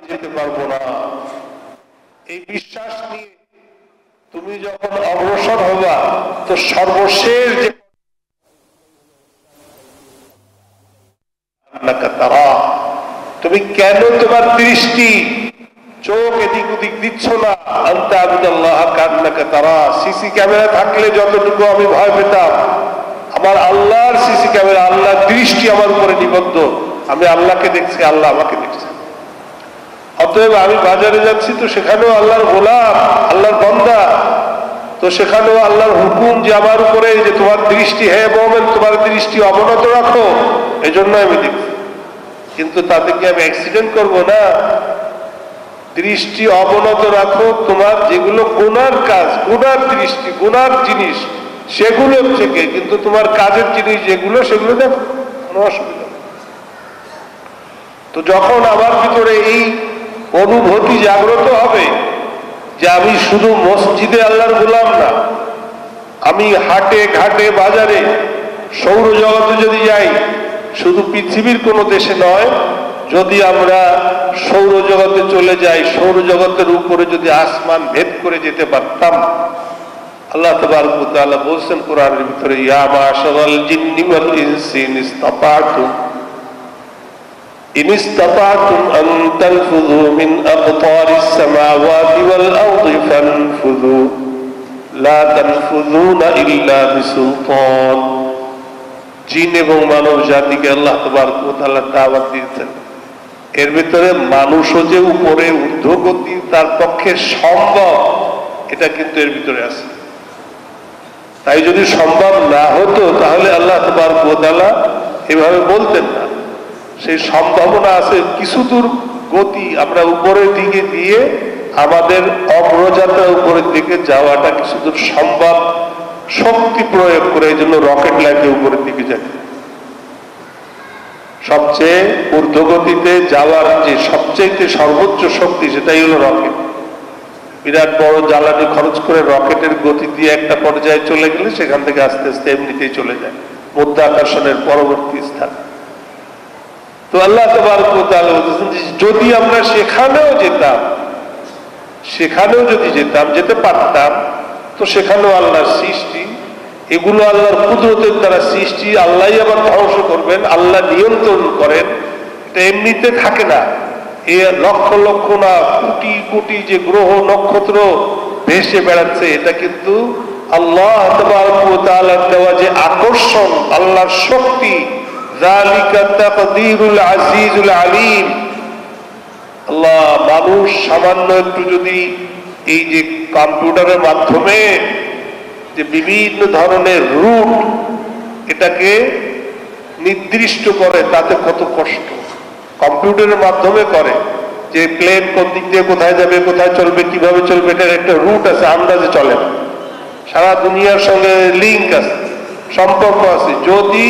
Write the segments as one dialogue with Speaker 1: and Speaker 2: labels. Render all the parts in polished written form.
Speaker 1: যেতে পারবো না। এই বিশ্বাস নিয়ে তুমি যখন অগ্রসর হবা, তো সর্বশেষ যে তুমি কেন তোমার দৃষ্টি চোখ এদিক ওদিক দিচ্ছ না? আনতা আবুদাল্লাহ কান্নাকা তারা। সিসি ক্যামেরা থাকলে যতটুকু আমি ভয় পেতাম, আমার আল্লাহর সিসি ক্যামেরা, আল্লাহর দৃষ্টি আমার উপরে নিবদ্ধ। আমি আল্লাহকে দেখছি, আল্লাহ আমাকে দেখছে। অতএব আমি বাজারে যাচ্ছি, তো সেখানেও আল্লাহর গোলাম, আল্লাহর বান্দা, তো সেখানেও আল্লাহর হুকুম যে আমার উপরে, যে তোমার দৃষ্টি, হে মুমিন তোমার দৃষ্টি অবনত রাখো, এই জন্য আমি দেখছি। কিন্তু তাতে কি আমি অ্যাক্সিডেন্ট করবো না? দৃষ্টি অবনত রাখো তোমার যেগুলো গুনার কাজ, গুনার দৃষ্টি, গুনার জিনিস সেগুলোর থেকে, কিন্তু তোমার কাজের জিনিস যেগুলো সেগুলো দেখো, কোনো অসুবিধা নেই। তো যখন আমার ভিতরে এই অনুভূতি জাগ্রত হবে যে আমি শুধু মসজিদে আল্লাহর গোলাম না, আমি হাটে ঘাটে বাজারে সৌরজগতে যদি যাই, শুধু পৃথিবীর কোনো দেশে নয়, যদি আমরা সৌরজগতে চলে যাই, সৌরজগতের উপরে যদি আসমান ভেদ করে যেতে পারতাম, আল্লাহ তাবারক ওয়া তাআলা বলছেন কোরআনের ভিতরে, ইয়া মাশারাল জিন্নি ওয়াল ইনসি ইন ইসতাতা'তুম আন তানফুযু মিন আকতারিস সামাওয়াতি ওয়াল আরদি ফানফুযু লা তানফুযুনা ইল্লা বিসুলতান। জিন এবং মানব জাতিকে আল্লাহ তাবারক ওয়া তাআলা দাওয়াত দিয়েছেন, এর ভিতরে মানুষও যে উপরে ঊর্ধ্বগতি তার পক্ষে সম্ভব, এটা কিন্তু এর ভিতরে আছে। তাই যদি সম্ভব না হতো তাহলে আল্লাহ তাবারক ওয়া তাআলা এভাবে বলতেন না। সেই সম্ভাবনা আছে, কিছু দূর গতি আমরা উপরের দিকে দিয়ে আমাদের অগ্রযাত্রা উপরের দিকে যাওয়াটা কিছু দূর সম্ভব, শক্তি প্রয়োগ করে। এই জন্য রকেট লাগে উপরের দিকে যায়। সবচেয়ে ঊর্ধ্বগতিতে যাওয়ার যে সবচেয়ে সর্বোচ্চ শক্তি, সেটাই হলো রকেট। বিরাট বড় জ্বালানি খরচ করে রকেটের গতি দিয়ে একটা পর্যায়ে চলে গেলে সেখান থেকে আস্তে আস্তে এমনিতেই চলে যায় মধ্যাকর্ষণের পরবর্তী স্থান। তো আল্লাহ তাবারক ওয়া তাআলা বলেছেন যে যদি আমরা সেখানেও যেতাম, সেখানেও যদি যেতাম, যেতে পারতাম, তো সেখানেও আল্লাহর সৃষ্টি, এগুলো আল্লাহর কুদরতের দ্বারা সৃষ্টি, আল্লাহই আবার ধ্বংস করবেন, আল্লাহ নিয়ন্ত্রণ করেন। এটা এমনিতে থাকে না। এ লক্ষ লক্ষ না কোটি কোটি যে গ্রহ নক্ষত্র ভেসে বেড়াচ্ছে, এটা কিন্তু আল্লাহ তাবারক ওয়া তাআলার দেওয়া যে আকর্ষণ, আল্লাহর শক্তি। যালিকা তাকদীরুল আজিজুল আলীম। আল্লাহ মানুষ সামান্য একটু যদি এই যে কম্পিউটারের মাধ্যমে যে বিভিন্ন ধরনের রুট এটাকে নির্দিষ্ট করে, তাতে কত কষ্ট কম্পিউটারের মাধ্যমে করে, যে প্লেন কোন দিক দিয়ে কোথায় যাবে, কোথায় চলবে, কিভাবে চলবে, এটার একটা রুট আছে, আন্দাজে চলে না। সারা দুনিয়ার সঙ্গে লিঙ্ক আছে, সম্পর্ক আছে। যদি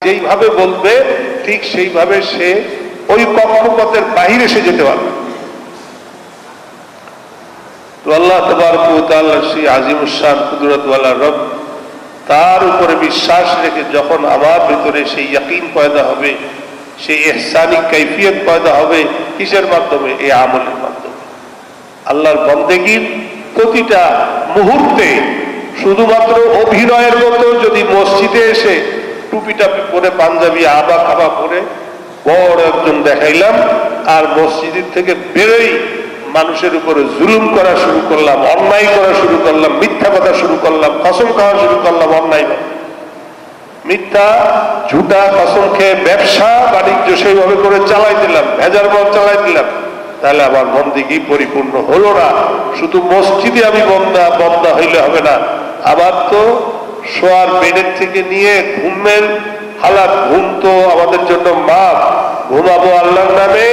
Speaker 1: যেইভাবে বলবে ঠিক সেইভাবে সে ওই কক্ষপথের বাহিরে সে যেতে পারবে। তো আল্লাহ তাবারক ওয়া তাআলা সেই আজিমুশ শান কুদরতওয়ালা রব, তার উপরে বিশ্বাস রেখে যখন আমার ভিতরে সেই ইয়াকিন পয়দা হবে, সেই ইহসানি কাইফিয়ত পয়দা হবে, কিসের মাধ্যমে? এই আমলের মাধ্যমে। আল্লাহর বন্দেগীর প্রতিটা মুহূর্তে শুধুমাত্র অভিনয়ের মতো যদি মসজিদে এসে টুপি টাপি পরে, পাঞ্জাবি আবা খাবা পরে বড় একজন দেখাইলাম, আর মসজিদের থেকে বেরোই মানুষের উপরে জুলুম করা শুরু করলাম, অন্যায় করা শুরু করলাম, মিথ্যা কথা শুরু করলাম, কসম খাওয়া শুরু করলাম, অন্যায় মিথ্যা ঝুটা কসম খেয়ে ব্যবসা বাণিজ্য সেইভাবে করে চালাই দিলাম, ভেজার মন চালাই দিলাম, তাহলে আমার বন্দেগী পরিপূর্ণ হলো না। শুধু মসজিদে আমি বন্দা হইলে হবে না, আবার তো শোয়ার বেডের থেকে নিয়ে ঘুমের হালাত, ঘুম তো আমাদের জন্য মাপ। ঘুমাবো আল্লাহর নামে,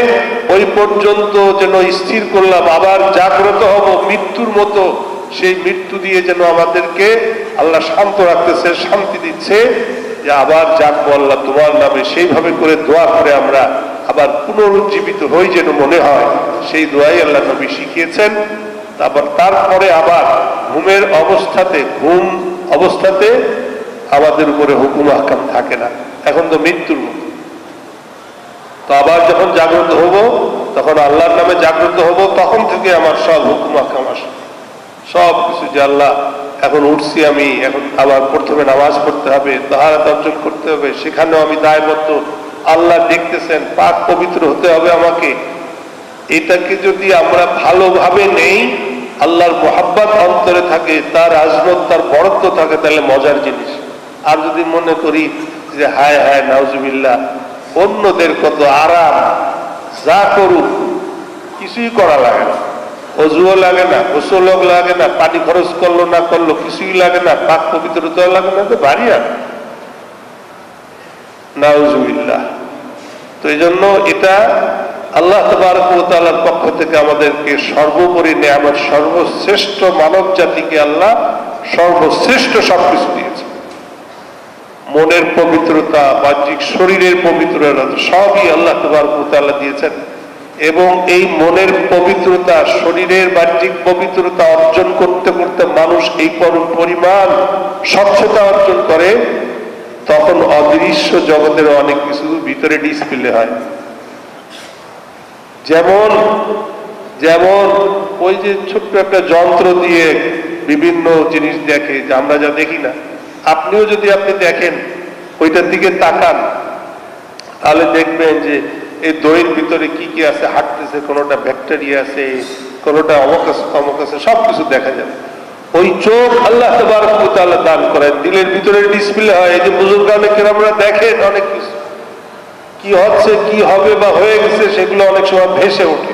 Speaker 1: ওই পর্যন্ত যেন স্থির করলাম, আবার জাগ্রত হব মৃত্যুর মতো, সেই মৃত্যু দিয়ে যেন আমাদেরকে আল্লাহ শান্ত রাখতেছে, শান্তি দিচ্ছে যে আবার জাগবো আল্লাহ তোমার নামে। সেইভাবে করে দোয়া করে আমরা আবার পুনরুজ্জীবিত হই যেন মনে হয়, সেই দোয়াই আল্লাহ নবী শিখিয়েছেন। তারপরে আবার ঘুমের অবস্থাতে, ঘুম অবস্থাতে আমাদের উপরে হুকুম আহকাম থাকে না, এখন তো মৃত্যুর মতো। তো আবার যখন জাগ্রত হব, তখন আল্লাহর নামে জাগ্রত হব, তখন থেকে আমার সব হুকুম আহকাম আসে, সব কিছু যে আল্লাহ এখন উঠছি আমি, এখন আবার প্রথমে নামাজ পড়তে হবে, তাহারাত অর্জন করতে হবে, সেখানেও আমি দায়বদ্ধ, আল্লাহ দেখতেছেন, পাক পবিত্র হতে হবে আমাকে। এটাকে যদি আমরা ভালোভাবে নেই, আল্লাহর মোহাব্বত অন্তরে থাকে, তার আজমত, তার বরত্ব থাকে, তাহলে মজার জিনিস। আর যদি মনে করি যে হায় হায় নাউজুবিল্লাহ, অন্যদের কত আরাম, যা করুক কিছুই করা লাগে না, অজুও লাগে না, গোসলও লাগে না, পানি খরচ করলো না করলো কিছুই লাগে না, পাক পবিত্রতা লাগে না, তো ভারী আর নাউজুবিল্লাহ। তো এই জন্য এটা আল্লাহ তাবারক ওয়া তাআলার পক্ষ থেকে আমাদেরকে সর্বোপরি নেয়ামত, সর্বশ্রেষ্ঠ মানব জাতিকে আল্লাহ সর্বশ্রেষ্ঠ সবকিছু দিয়েছে। মনের পবিত্রতা, বাহ্যিক শরীরের পবিত্রতা সবই আল্লাহ তাবারক ওয়া তাআলা দিয়েছেন। এবং এই মনের পবিত্রতা, শরীরের বাহ্যিক পবিত্রতা অর্জন করতে করতে মানুষ এই পরিমাণ স্বচ্ছতা অর্জন করে, তখন অদৃশ্য জগতের অনেক কিছু ভিতরে ডিসপ্লে হয়। যেমন যেমন ওই যে ছোট্ট একটা যন্ত্র দিয়ে বিভিন্ন জিনিস দেখে, যে আমরা যা দেখি না, আপনিও যদি আপনি দেখেন, ওইটার দিকে তাকান, তাহলে দেখবেন যে এই দইয়ের ভিতরে কি কি আছে, হাঁটতেছে, কোনোটা ব্যাকটেরিয়া আছে, কোনোটা অমুক আছে তমুক আছে, সবকিছু দেখা যাবে। ওই চোখ আল্লাহ তাবারক ওয়া তাআলা দান করেন, দিলের ভিতরে ডিসপ্লে হয়। এই যে বুজুর্গানে কেরামরা দেখেন অনেক কিছু, কি হচ্ছে, কি হবে বা হয়ে গেছে, সেগুলো অনেক সময় ভেসে ওঠে।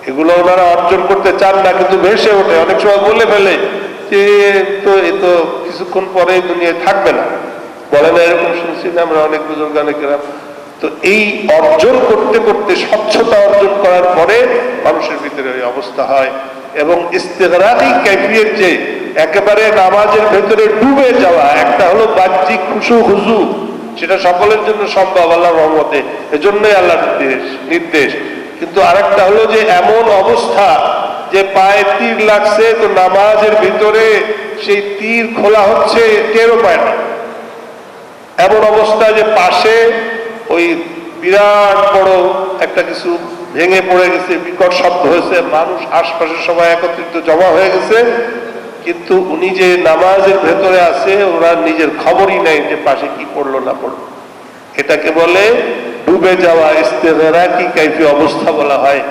Speaker 1: এগুলো ওনারা অর্জন করতে চান না, কিন্তু ভেসে ওঠে। অনেক সময় বলে ফেলে যে এ তো কিছুক্ষণ পরে দুনিয়ায় থাকবে না, বলে না, এরকম শুনছি না আমরা অনেক বুজুর্গানে কেরাম। তো এই অর্জন করতে করতে, স্বচ্ছতা অর্জন করার পরে মানুষের ভিতরে ওই অবস্থা হয়। এবং ইস্তেগরাকি কাইফিয়ত, যে একেবারে নামাজের ভেতরে ডুবে যাওয়া, একটা হলো বাহ্যিক খুশু হুজু, সেটা সকলের জন্য সম্ভব আল্লাহর রহমতে, এজন্যই আল্লাহর নির্দেশ। কিন্তু আরেকটা হলো যে এমন অবস্থা যে পায়ে তীর লাগছে, তো নামাজের ভিতরে সেই তীর খোলা হচ্ছে, টেরও পায় না। এমন অবস্থা যে পাশে ওই বিরাট বড় একটা কিছু ভেঙে পড়ে গেছে, বিকট শব্দ হয়েছে, মানুষ আশপাশে সবাই একত্রিত জমা হয়ে গেছে, কিন্তু উনি যে নামাজের ভেতরে আছে, ওরা নিজের খবরই নেই যে পাশে কি পড়লো না পড়লো। এটাকে বলে ডুবে যাওয়া, ইস্তেগরাকি কাইফি অবস্থা বলা হয়।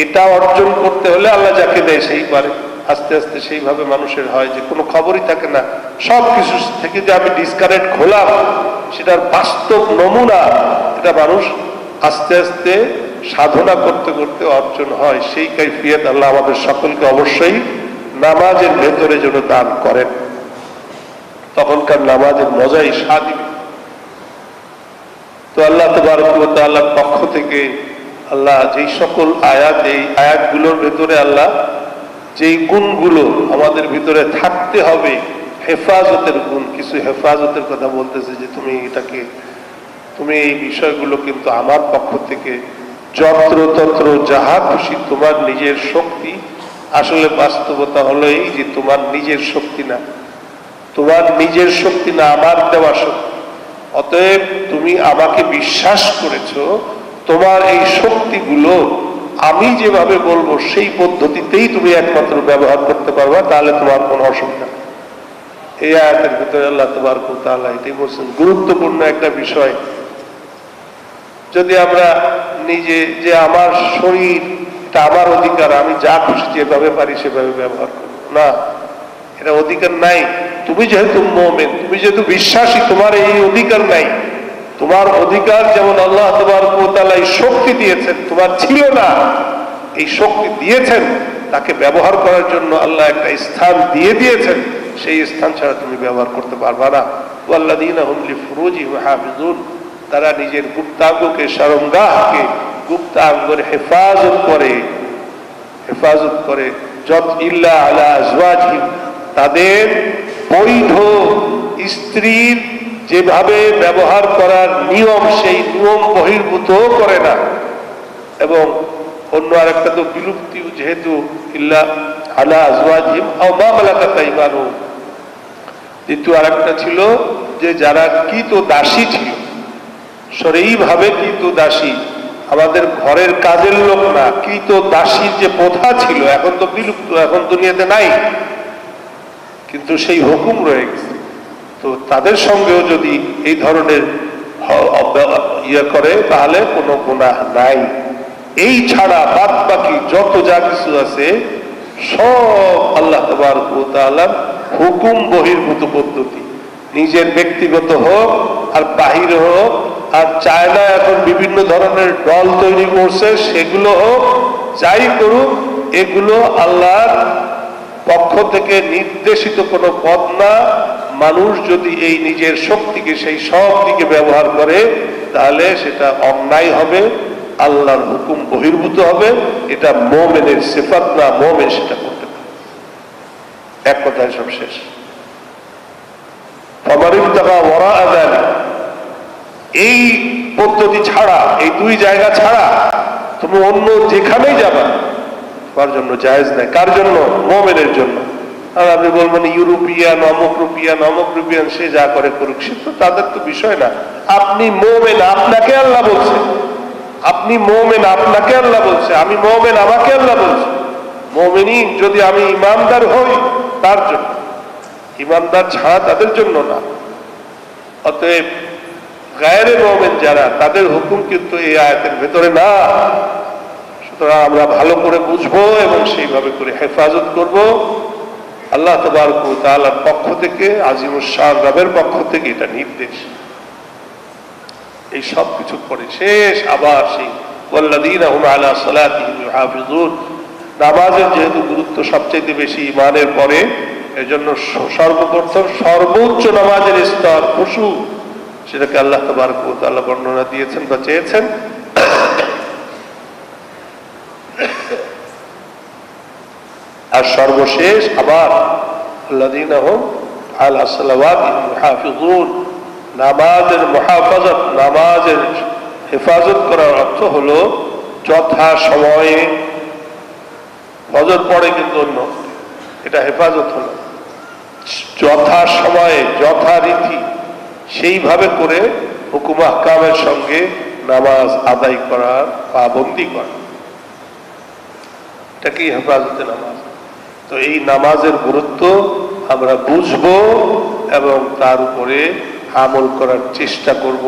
Speaker 1: এটা অর্জন করতে হলে আল্লাহ যাকে দেয় সেই পারে। আস্তে আস্তে সেইভাবে মানুষের হয় যে কোনো খবরই থাকে না, সব কিছু থেকে যে আমি ডিসকানেক্ট হলাম, সেটার বাস্তব নমুনা এটা মানুষ আস্তে আস্তে সাধনা করতে করতে অর্জন হয়। সেই কাইফিয়ত আল্লাহ আমাদের সকলকে অবশ্যই নামাজের ভেতরে যেন দান করেন, তখনকার নামাজের মজাই স্বাদ। তো আল্লাহ তাবারক ওয়া তাআলার পক্ষ থেকে আল্লাহ যেই সকল আয়াত, এই আয়াতগুলোর ভেতরে আল্লাহ যেই গুণগুলো আমাদের ভিতরে থাকতে হবে, হেফাজতের গুণ, কিছু হেফাজতের কথা বলতেছে, যে তুমি এই বিষয়গুলো কিন্তু আমার পক্ষ থেকে যত্রতত্র যাহা খুশি, তোমার নিজের শক্তি, আসলে বাস্তবতা হলো এই যে তোমার নিজের শক্তি না, তোমার নিজের শক্তি না, আমার দেওয়া শক্তি। অতএব তুমি আমাকে বিশ্বাস করেছো, তোমার এই শক্তিগুলো আমি যেভাবে বলবো সেই পদ্ধতিতেই তুমি একমাত্র ব্যবহার করতে পারবা, তাহলে তোমার কোনো অসুবিধা। এই আয়াতের ভিতরে আল্লাহ তাবারক ওয়া তাআলা এটাই বলছেন। গুরুত্বপূর্ণ একটা বিষয়, যদি আমরা নিজে যে আমার শরীর, এটা আমার অধিকার, আমি যা খুশি যেভাবে পারি সেভাবে ব্যবহার করবো না, এটা অধিকার নাই। তুমি যেহেতু মুমিন, তুমি যেহেতু বিশ্বাসী, তোমার এই অধিকার নাই। তোমার অধিকার যেমন আল্লাহ তাবারক ওয়া তাআলা এই শক্তি দিয়েছেন, তোমার ছিল না, এই শক্তি দিয়েছেন, তাকে ব্যবহার করার জন্য আল্লাহ একটা স্থান দিয়ে দিয়েছেন, সেই স্থান ছাড়া তুমি ব্যবহার করতে পারবা না। ওয়াল্লাযীনা হুম লিফুরুজিহিম হাফিজুন, তারা নিজের গুপ্তাঙ্গকে, শরমগাহকে গুপ্তাঙ্গের হেফাজত করে যত ইল্লা আলা আজওয়াজিহিম, তাদের বৈধ স্ত্রীর যেভাবে ব্যবহার করার নিয়ম সেই নিয়ম বহির্ভূত করে না। এবং অন্য আরেকটা তো বিলুপ্তি, যেহেতু ইল্লা আলা আজওয়াজিহিম আও মা মালাকাত আইমানুহুম। দ্বিতীয় আরেকটা ছিল যে যারা কৃত দাসী ছিল, শরঈভাবে কৃত দাসী, আমাদের ঘরের কাজের লোক না, কৃত দাসীর যে প্রথা ছিল এখন তো বিলুপ্ত, এখন দুনিয়াতে নাই, কিন্তু সেই হুকুম রয়ে গেছে। তো তাদের সঙ্গেও যদি এই ধরনের ইয়ে করে তাহলে কোনো গুনাহ নাই। এই ছাড়া বাদ বাকি যত যা কিছু আছে সব আল্লাহ তাবারক ওয়া তাআলার হুকুম বহির্ভূত পদ্ধতি, নিজের ব্যক্তিগত হোক আর বাহিরে হোক। আর চায়না এখন বিভিন্ন ধরনের দল তৈরি করছে, সেগুলো হোক, যাই করুক, এগুলো আল্লাহর পক্ষ থেকে নির্দেশিত কোনো পথ না। মানুষ যদি এই নিজের শক্তিকে সেই সব দিকে ব্যবহার করে তাহলে সেটা অন্যায় হবে, আল্লাহর হুকুম বহির্ভূত হবে। এটা মুমিনের সিফাত না, মুমিন সেটা করতে পারে। এক কথায় সব শেষ। এই পদ্ধতি ছাড়া, এই দুই জায়গা ছাড়া তুমি অন্য যেখানেই যাবা তার জন্য জায়েজ নাই। কার জন্য? মুমিনের জন্য। আর আপনি বলবেন ইউরোপিয়ান, অমুক রুপিয়ান, সে যা করে করুক, সে তো তাদের তো বিষয় না। আপনি মুমিন, আপনাকে আল্লাহ বলছে। আপনি মুমিন, আপনাকে আল্লাহ বলছে। আমি মুমিন, আমাকে আল্লাহ বলছে। মুমিনিন যদি আমি ইমানদার হই তার জন্য, ইমানদার ছাড়া তাদের জন্য না। অতএব গায়রে মুমিন যারা, তাদের হুকুম কিন্তু এই আয়াতের ভেতরে না। সুতরাং আমরা ভালো করে বুঝবো এবং সেইভাবে করে হেফাজত করব। আল্লাহ তাবারক ওয়া তাআলার পক্ষ থেকে, আজিমুশ শান রবের পক্ষ থেকে এটা নির্দেশ। এই সব কিছু পরে শেষ আবার সেই ওয়াল্লাযীনা হুম আলা সালাতিহিম ইউহাফিজুন। নামাজের যেহেতু গুরুত্ব সবচেয়ে বেশি ঈমানের পরে, এজন্য সর্বপ্রথম সর্বোচ্চ নামাজের স্তর খুশু, সেটাকে আল্লাহ তাবারক ওয়া তাআলা বর্ণনা দিয়েছেন বা চেয়েছেন। আর সর্বশেষ আবার আল্লাযীনা হুম আলা সালাওয়াতিহিম ইউহাফিজুন। নামাজের মুহাফাজত, নামাজের হেফাজত করার অর্থ হলো যথা সময়ে, ফজর পড়ে কিন্তু অন্য, এটা হেফাজত হলো যথা সময়ে যথারীতি সেইভাবে করে হুকুম আহকামের সঙ্গে নামাজ আদায় করার, পাবন্দি করা, এটা কি হেফাজতে নামাজ। তো এই নামাজের গুরুত্ব আমরা বুঝবো এবং তার উপরে আমল করার চেষ্টা করব।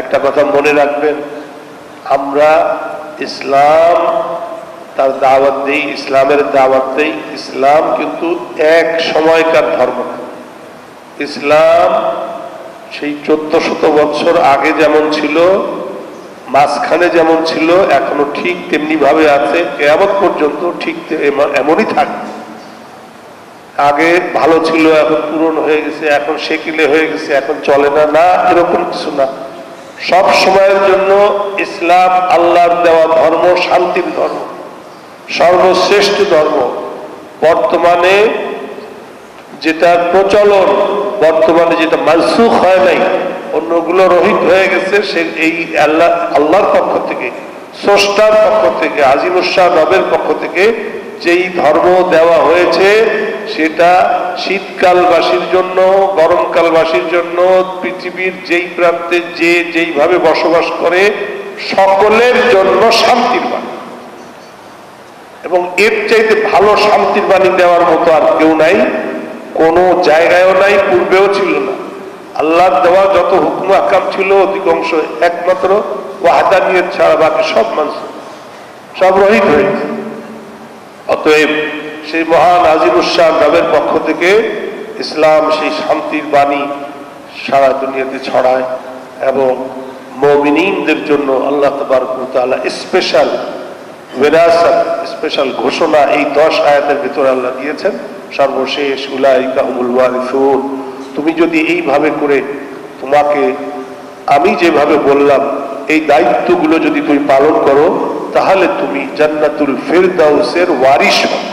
Speaker 1: একটা কথা মনে রাখবেন, আমরা ইসলাম তার দাওয়াত দেই, ইসলামের দাওয়াত দেই। ইসলাম কিন্তু এক সময়কার ধর্ম না। ইসলাম সেই 1400 বছর আগে যেমন ছিল, মাঝখানে যেমন ছিল, এখনো ঠিক তেমনি ভাবে আছে, কিয়ামত পর্যন্ত ঠিক এমনই থাকবে। আগে ভালো ছিল, এখন পুরনো হয়ে গেছে, এখন সেকিলে হয়ে গেছে, এখন চলে না, না, এরকম কিছু না। সব সময়ের জন্য ইসলাম আল্লাহর দেওয়া ধর্ম, শান্তির ধর্ম, সর্বশ্রেষ্ঠ ধর্ম। বর্তমানে যেটা প্রচলন, বর্তমানে যেটা মানসুখ হয় নাই, অন্যগুলো রহিত হয়ে গেছে, সে এই আল্লাহর পক্ষ থেকে, স্রষ্টার পক্ষ থেকে, আজিমুশ শান রবের পক্ষ থেকে যেই ধর্ম দেওয়া হয়েছে, সেটা শীতকালবাসীর জন্য, গরমকালবাসীর জন্য, পৃথিবীর যেই প্রান্তে যে যেইভাবে বসবাস করে সকলের জন্য শান্তির বাণী। এবং এর চাইতে ভালো শান্তির বাণী দেওয়ার মতো আর কেউ নাই, কোনো জায়গায়ও নাই, পূর্বেও ছিল না। আল্লাহর দেওয়া যত হুকুম আহকাম ছিল অধিকাংশ একমাত্র ওয়াহদানিয়ত ছাড়া বাকি সব মানুষ সব রহিত হয়েছে। অতএব সেই মহান আজিমুশ শান রবের পক্ষ থেকে ইসলাম সেই শান্তির বাণী সারা দুনিয়াতে ছড়ায় এবং মুমিনদের জন্য আল্লাহ তাবারক ওয়া তাআলা স্পেশাল বিরাসাত, স্পেশাল ঘোষণা এই 10 আয়াতের ভিতরে আল্লাহ দিয়েছেন। সর্বশেষ উলাইকা হুমুল ওয়ারিসুন। তুমি যদি এইভাবে করে, তোমাকে আমি যেভাবে বললাম এই দায়িত্বগুলো যদি তুমি পালন করো তাহলে তুমি জান্নাতুল ফিরদাউসের ওয়ারিশ হবে।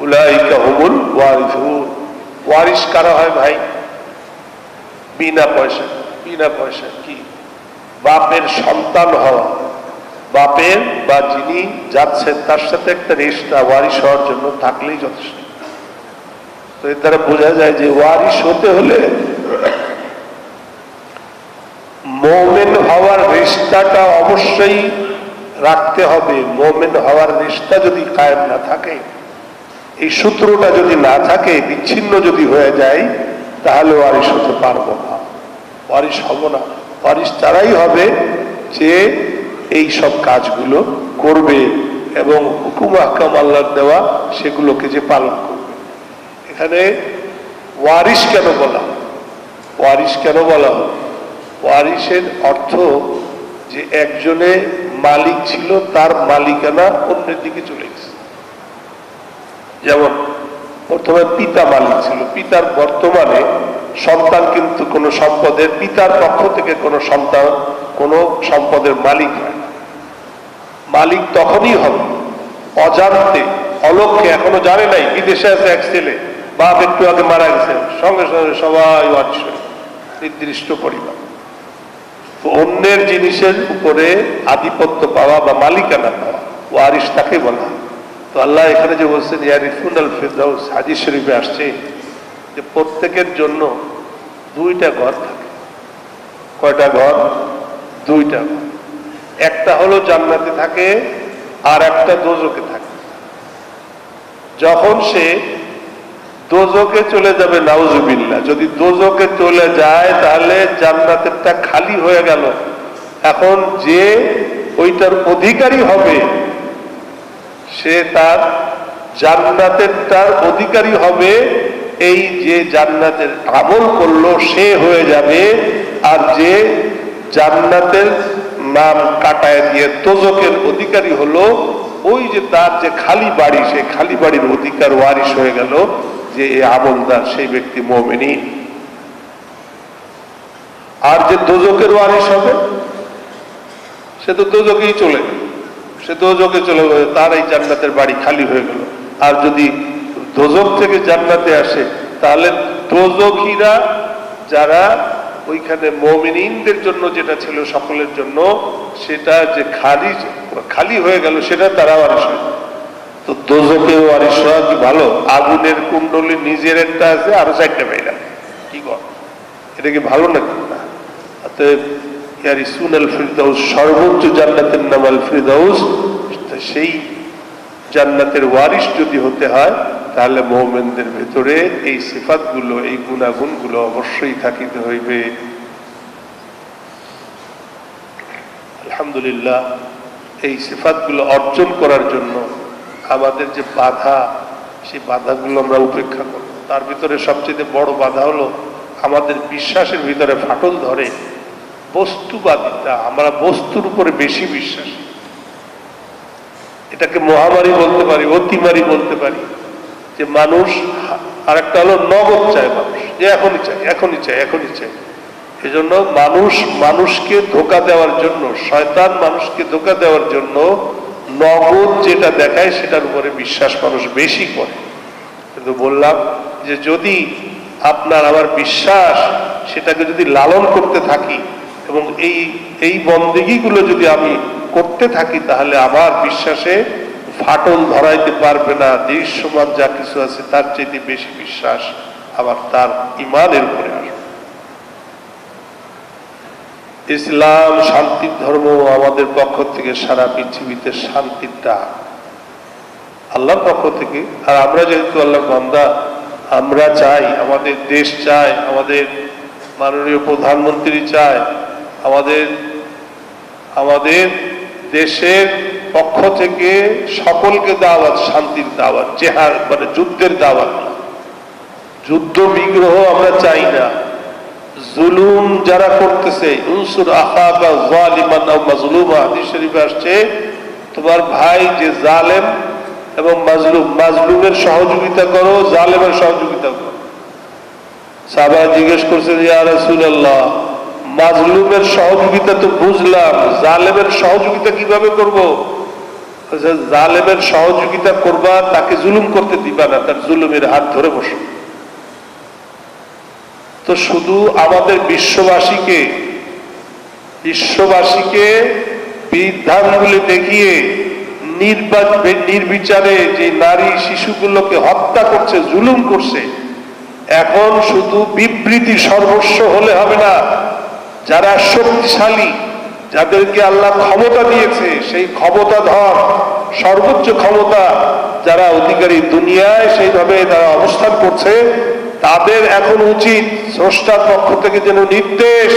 Speaker 1: উলাইকা হুমুল ওয়ারিসুন। ওয়ারিশ কারা হয় ভাই? বিনা পয়সা, বিনা পয়সা কি? বাপের সন্তান হওয়া, বাপের বা যিনি যাচ্ছেন তার সাথে একটা রিশতা ওয়ারিশ হওয়ার জন্য থাকলেই যথেষ্ট। তো এর দ্বারা বোঝা যায় যে ওয়ারিশ হতে হলে মুমিন হওয়ার রিশতাটা অবশ্যই রাখতে হবে। মুমিন হওয়ার রিশতা যদি কায়েম না থাকে, এই সূত্রটা যদি না থাকে, বিচ্ছিন্ন যদি হয়ে যায়, তাহলে ওয়ারিশ হতে পারবো না, ওয়ারিশ হব না। ওয়ারিশ তারাই হবে যে এই সব কাজগুলো করবে এবং হুকুম আহকাম আল্লাহর দেওয়া সেগুলোকে যে পালন করবে। এখানে ওয়ারিশ কেন বলা? ওয়ারিশ কেন বলা? ওয়ারিশের অর্থ যে একজনে মালিক ছিল, তার মালিকানা অন্যের দিকে চলে গেছে। যেমন প্রথমে পিতা মালিক ছিল, পিতার বর্তমানে সন্তান কিন্তু কোনো সম্পদের, পিতার পক্ষ থেকে কোনো সন্তান কোনো সম্পদের মালিক হয় না। মালিক তখনই হবে অজান্তে, অলক্ষ্যে, এখনো জানে নাই, বিদেশে আছে এক ছেলে, বাপ একটু আগে মারা গেছেন, সঙ্গে সঙ্গে সবাই ওয়ারিশ হয়, নির্দিষ্ট পরিমাণ। অন্যের জিনিসের উপরে আধিপত্য পাওয়া বা মালিকানা পাওয়া ওয়ারিশ তাকে বলা। তো আল্লাহ এখানে যে বলছেন ইয়ারিফুনাল ফিরদাউস, হাদিস শরীফে আসছে যে প্রত্যেকের জন্য দুইটা ঘর থাকে। কয়টা ঘর? দুইটা ঘর। একটা হলো জান্নাতে থাকে আর একটা দোজকে থাকে। যখন সে দোজকে চলে যাবে, নাউজুবিল্লাহ, যদি দোজকে চলে যায় তাহলে জান্নাতেরটা খালি হয়ে গেল। এখন যে ওইটার অধিকারী হবে, সে তার জান্নাতেরটার অধিকারী হবে। এই যে জান্নাতের আমল করলো সে হয়ে যাবে, আর যে জান্নাতের নাম কাটায় দিয়ে দোজকের অধিকারী হলো, ওই যে তার যে খালি বাড়ি, সে খালি বাড়ির অধিকার ওয়ারিশ হয়ে গেল। যে এই আমলদার সেই ব্যক্তি মুমিন। আর যে দোজকের ওয়ারিশ হবে সে তো দোজকেই চলে গেল, সে দোজকে চলে গেল, তার এই জান্নাতের বাড়ি খালি হয়ে গেল। আর যদি দোজক থেকে জান্নাতে আসে তাহলে দোজকিরা যারা ওইখানে মুমিনদের জন্য যেটা ছিল সকলের জন্য, সেটা যে খালি হয়ে গেল, সেটা তারা ওয়ারিশ হয়। তো দোজকের ওয়ারিশ হওয়া কি ভালো? আগুনের কুণ্ডলী নিজের একটা আছে, আরো চারটা বাইরা, কি কর, এটা কি ভালো নাকি? না। অতএব ইয়ারিসুনাল ফিরদাউস, সর্বোচ্চ জান্নাতের নাম আল ফিরদাউস, সেই জান্নাতের ওয়ারিশ যদি হতে হয় তাহলে মুমিনদের ভেতরে এই সিফাতগুলো, এই গুণাগুণগুলো অবশ্যই থাকিতে হইবে। আলহামদুলিল্লাহ, এই সিফাতগুলো অর্জন করার জন্য আমাদের যে বাধা, সেই বাধাগুলো আমরা উপেক্ষা করব। তার ভিতরে সবচেয়ে বড় বাধা হলো আমাদের বিশ্বাসের ভিতরে ফাটল ধরে বস্তুবাদিতা। আমরা বস্তুর উপরে বেশি বিশ্বাসী। এটাকে মহামারী বলতে পারি, অতিমারি বলতে পারি। যে মানুষ, আর একটা হলো নগদ চায় মানুষ, যে এখনই চাই, এখনই চাই, এখনই চাই। এই জন্য মানুষকে ধোঁকা দেওয়ার জন্য, শয়তান মানুষকে ধোঁকা দেওয়ার জন্য নগদ যেটা দেখায় সেটার উপরে বিশ্বাস মানুষ বেশি করে। কিন্তু বললাম যে যদি আপনার আমার বিশ্বাস, সেটাকে যদি লালন করতে থাকি এবং এই বন্দেগীগুলো যদি আমি করতে থাকি, তাহলে আমার বিশ্বাসে ফাটল ধরাইতে পারবে না। দৃশ্যমান যা কিছু আছে তার চাইতে বেশি বিশ্বাস আবার তার ঈমানের উপরে আসবে। ইসলাম শান্তির ধর্ম, আমাদের পক্ষ থেকে সারা পৃথিবীতে শান্তির ডাক আল্লাহর পক্ষ থেকে। আর আমরা যেহেতু আল্লাহর বান্দা, আমরা চাই, আমাদের দেশ চায়, আমাদের মাননীয় প্রধানমন্ত্রী চায়, আমাদের দেশের পক্ষ থেকে সকলকে দাওয়াত, শান্তির দাওয়াত, জেহাদ মানে যুদ্ধের দাওয়াত। যুদ্ধ বিগ্রহ আমরা চাই না। জুলুম যারা করতেছে, উনসুর আখাকা যালিমান আও মাজলুমা, হাদিস শরীফে আসছে, তোমার ভাই যে জালেম এবং মাজলুম, মাজলুমের সহযোগিতা করো, জালেমের সহযোগিতা করো। সাহাবারা জিজ্ঞেস করছেন, ইয়া রাসূলুল্লাহ, মাজলুমের সহযোগিতা তো বুঝলাম, জালেমের সহযোগিতা কিভাবে করব? জালেমের সহযোগিতা করবা, তাকে জুলুম করতে দিবা না, তার জুলুমের হাত ধরে বসো। তো শুধু আমাদের বিশ্ববাসীকে বিধানগুলি দেখিয়ে নির্বিচারে যে নারী শিশুগুলোকে হত্যা করছে, জুলুম করছে, এখন শুধু বিবৃতি সর্বস্ব হলে হবে না। যারা শক্তিশালী, যাদেরকে আল্লাহ ক্ষমতা দিয়েছে, সেই ক্ষমতাধর সর্বোচ্চ ক্ষমতা যারা অধিকারী দুনিয়ায়, সেইভাবে তারা অবস্থান করছে, তাদের এখন উচিত স্রষ্টার পক্ষ থেকে যেন নির্দেশ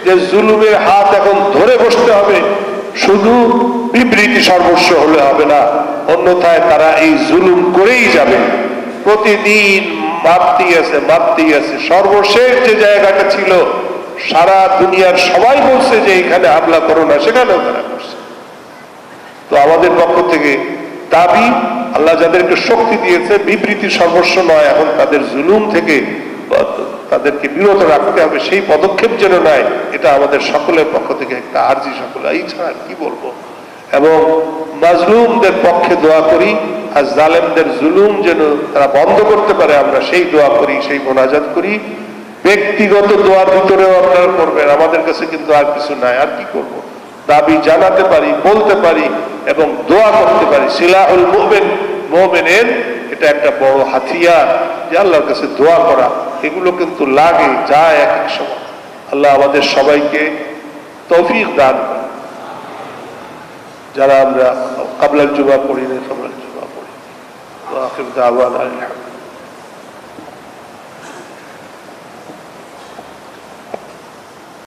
Speaker 1: যে জুলুমের হাত এখন ধরে বসতে হবে, শুধু বিবৃতি সর্বস্ব হলে হবে না, অন্যথায় তারা এই জুলুম করেই যাবে। প্রতিদিন মারতেই আছে। সর্বশেষ যে জায়গাটা ছিল, সারা দুনিয়ার সবাই বলছে যে এখানে হামলা করো না, সেখানেও তারা করছে। তো আমাদের পক্ষ থেকে দাবি, আল্লাহ যাদেরকে শক্তি দিয়েছে, বিবৃতি সর্বস্ব নয়, এখন তাদের জুলুম থেকে তাদেরকে বিরত রাখতে হবে, সেই পদক্ষেপ যেন নেয়। এটা আমাদের সকলের পক্ষ থেকে একটা আরজি, সকলে এই ছাড়া কি বলবো। এবং মাজলুমদের পক্ষে দোয়া করি, আর জালেমদের জুলুম যেন তারা বন্ধ করতে পারে, আমরা সেই দোয়া করি, সেই মোনাজাত করি। ব্যক্তিগত দোয়ার ভিতরেও আপনারা করবেন, আমাদের কাছে কিন্তু আর কিছু নাই, আর কি করব। দাবি জানাতে পারি, বলতে পারি এবং দোয়া করতে পারি। সিলাহুল মুমিনের এটা একটা বড় হাতিয়ার, যে আল্লাহর কাছে দোয়া করা, এগুলো কিন্তু লাগে যায় এক এক সময়। আল্লাহ আমাদের সবাইকে তৌফিক দান করেন। যারা আমরা কাবলাল জুমা পড়ি না, কাবলাল জুমা পড়ি। আখির দাওয়ানা আলহামদুলিল্লাহ।